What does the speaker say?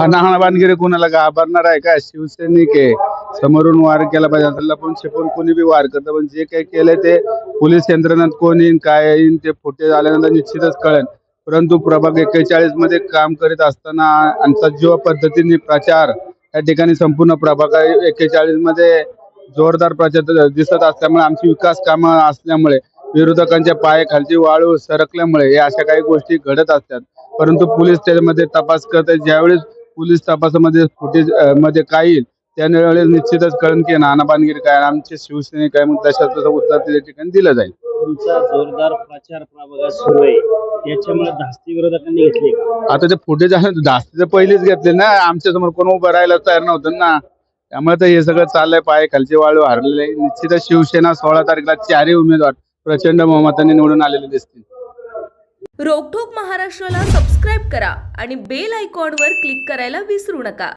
हाणाबाणगिरी कोणाला घाबरणार आहे का? शिवसैनिक आहे, समोरून वार केला पाहिजे. आता लपून छिपून कोणी बी वार करतं, पण जे काही केलंय ते पोलीस यंत्रणात कोण येईन काय येईन ते फुटेज आल्यानंतर निश्चितच कळेल. परंतु प्रभाग 41 मध्ये काम करीत असताना आणि सज्जो पद्धतीने प्रचार या ठिकाणी संपूर्ण प्रभाग 41 मध्ये जोरदार प्रचार दिसत असल्यामुळे, आमची विकास कामं असल्यामुळे, विरोधकांच्या पायाखालची वाळू सरकल्यामुळे हे अशा काही गोष्टी घडत असतात. परंतु पोलीस त्यामध्ये तपास करतात. ज्यावेळेस पोलीस तपासामध्ये फुटेज मध्ये काय येईल त्यावेळेस निश्चितच कळेल की नानाबानगिरी काय आमचे शिवसैनिक काय, मग तशाच उत्तर त्या ठिकाणी दिलं जाईल. तुमचा जोरदार प्रचार प्रभागात सुरू आहे, त्याच्यामुळे धास्ती विरोधकांनी घेतली का? आता ते फुटेज आहे धास्ती तर पहिलेच घेतले ना, आमच्या समोर कोण उभं राहायला तयार नव्हतं ना. त्यामुळे तर हे सगळं चाललंय, पाय खालची वाळू हरलेले. निश्चितच शिवसेना 16 तारखेला चारही उमेदवार प्रचंड बहुमताने निवडून आलेले दिसतील. रोकठोक महाराष्ट्राला सबस्क्राईब करा आणि बेल आयकॉनवर क्लिक करायला विसरू नका.